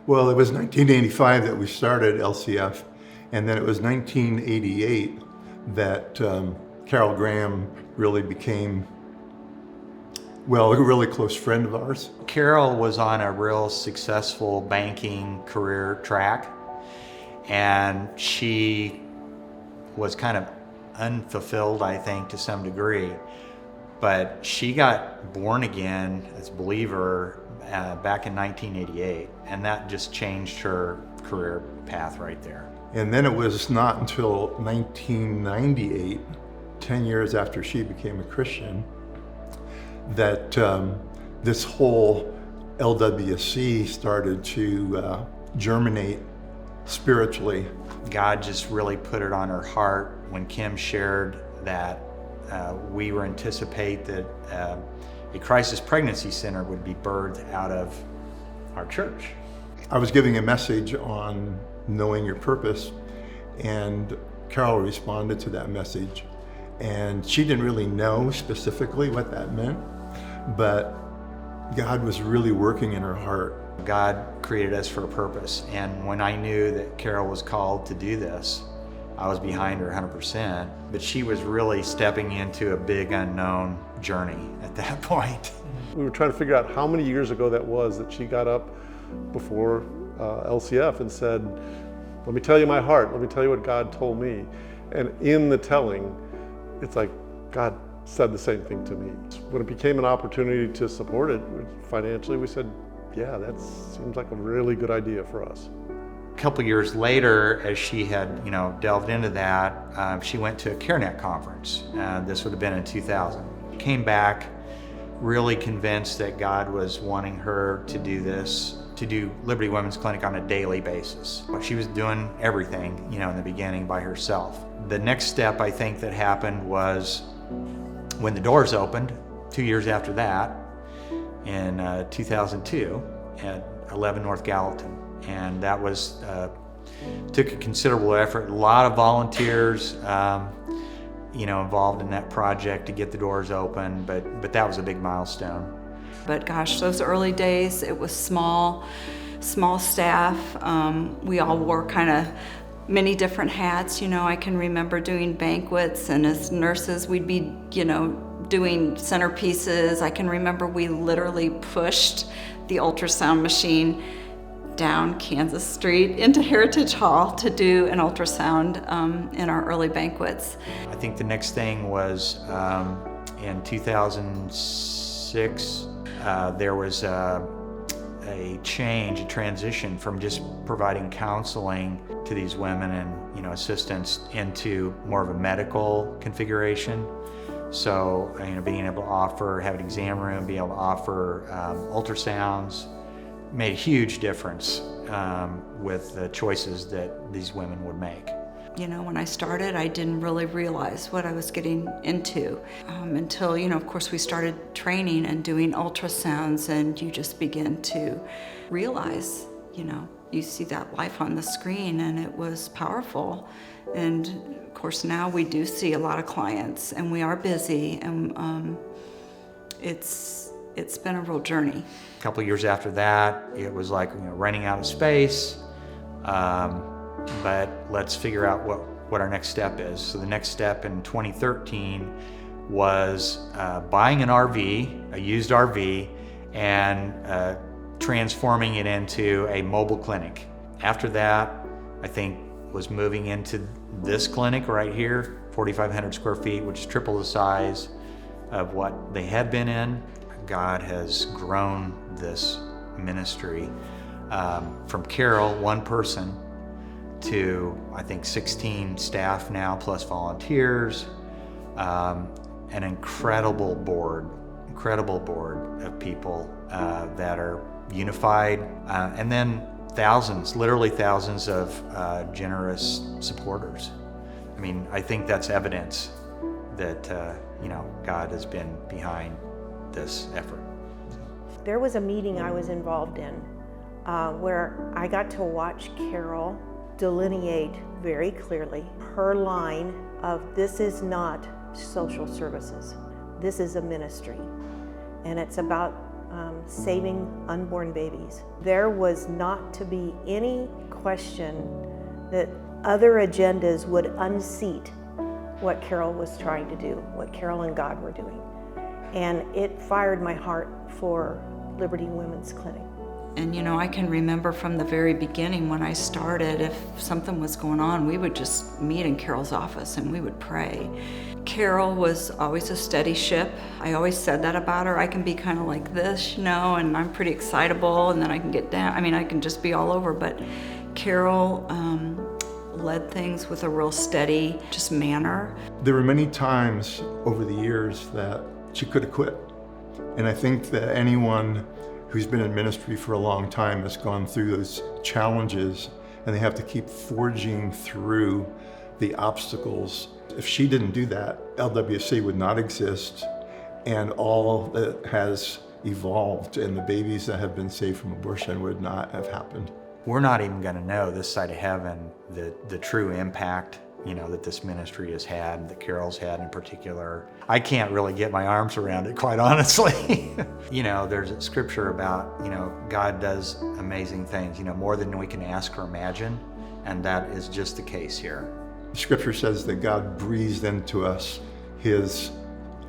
Well, it was 1985 that we started LCF, and then it was 1988 that Carol Graham really became, well, a really close friend of ours. Carol was on a real successful banking career track, and she was kind of unfulfilled, I think, to some degree. But she got born again as a believer back in 1988, and that just changed her career path right there. And then it was not until 1998, 10 years after she became a Christian, that this whole LWC started to germinate spiritually. God just really put it on her heart when Kim shared that we were anticipate that a crisis pregnancy center would be birthed out of our church. I was giving a message on knowing your purpose, and Carol responded to that message. And she didn't really know specifically what that meant, but God was really working in her heart. God created us for a purpose, and when I knew that Carol was called to do this, I was behind her 100%, but she was really stepping into a big unknown journey at that point. We were trying to figure out how many years ago that was that she got up before LCF and said, "Let me tell you my heart, let me tell you what God told me." And in the telling, it's like God said the same thing to me. When it became an opportunity to support it financially, we said, yeah, that seems like a really good idea for us. A couple years later, as she had delved into that, she went to a CareNet conference. This would have been in 2000. Came back really convinced that God was wanting her to do this, to do Liberty Women's Clinic on a daily basis. She was doing everything, in the beginning by herself. The next step I think that happened was when the doors opened 2 years after that in 2002 at 11 North Gallatin. And that was, took a considerable effort, a lot of volunteers, involved in that project to get the doors open, but that was a big milestone. But gosh, those early days, it was small staff. We all wore kind of many different hats. I can remember doing banquets, and as nurses, we'd be, doing centerpieces. I can remember we literally pushed the ultrasound machine down Kansas Street into Heritage Hall to do an ultrasound in our early banquets. I think the next thing was in 2006, there was a change, a transition from just providing counseling to these women and assistance into more of a medical configuration. So being able to have an exam room, being able to offer ultrasounds made a huge difference with the choices that these women would make. When I started, I didn't really realize what I was getting into until, of course, we started training and doing ultrasounds, and you just begin to realize, you see that life on the screen, and it was powerful. And of course, now we do see a lot of clients, and we are busy, and it's been a real journey. A couple of years after that, it was like running out of space. But let's figure out what our next step is. So the next step in 2013 was buying an RV, a used RV, and transforming it into a mobile clinic. After that, I think was moving into this clinic right here, 4,500 square feet, which is triple the size of what they had been in. God has grown this ministry from Carol, one person, to I think 16 staff now, plus volunteers, an incredible board of people that are unified, and then literally thousands of generous supporters. I think that's evidence that God has been behind this effort. There was a meeting I was involved in where I got to watch Carol delineate very clearly her line of, this is not social services, this is a ministry, and it's about saving unborn babies. There was not to be any question that other agendas would unseat what Carol was trying to do, what Carol and God were doing. And it fired my heart for Liberty Women's Clinic. And I can remember from the very beginning when I started, if something was going on, we would just meet in Carol's office and we would pray. Carol was always a steady ship. I always said that about her. I can be kind of like this, and I'm pretty excitable, and then I can get down. I can just be all over, but Carol led things with a real steady just manner. There were many times over the years that she could have quit. And I think that anyone who's been in ministry for a long time has gone through those challenges, and they have to keep forging through the obstacles. If she didn't do that, LWC would not exist, and all that has evolved and the babies that have been saved from abortion would not have happened. We're not even going to know this side of heaven the true impact that this ministry has had, that Carol's had in particular. I can't really get my arms around it, quite honestly. There's a scripture about, God does amazing things, more than we can ask or imagine, and that is just the case here. Scripture says that God breathed into us His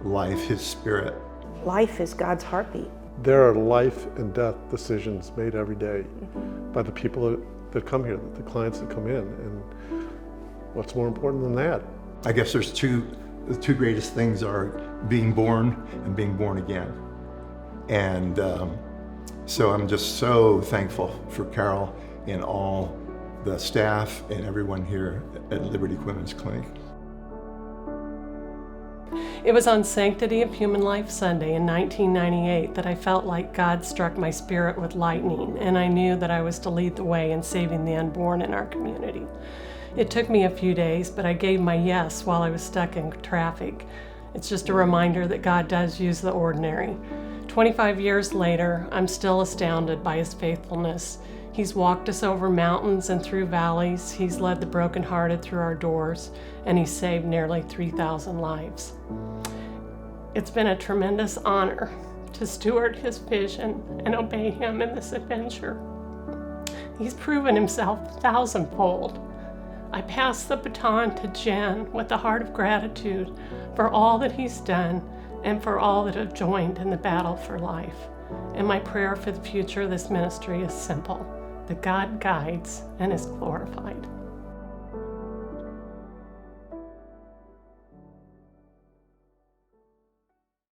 life, His Spirit. Life is God's heartbeat. There are life and death decisions made every day by the people that come here, the clients that come in. And what's more important than that? I guess the two greatest things are being born and being born again. And so I'm just so thankful for Carol and all the staff and everyone here at Liberty Women's Clinic. It was on Sanctity of Human Life Sunday in 1998 that I felt like God struck my spirit with lightning, and I knew that I was to lead the way in saving the unborn in our community. It took me a few days, but I gave my yes while I was stuck in traffic. It's just a reminder that God does use the ordinary. 25 years later, I'm still astounded by His faithfulness. He's walked us over mountains and through valleys. He's led the brokenhearted through our doors, and He's saved nearly 3,000 lives. It's been a tremendous honor to steward His vision and obey Him in this adventure. He's proven Himself 1,000-fold. I pass the baton to Jen with a heart of gratitude for all that He's done and for all that have joined in the battle for life. And my prayer for the future of this ministry is simple: that God guides and is glorified.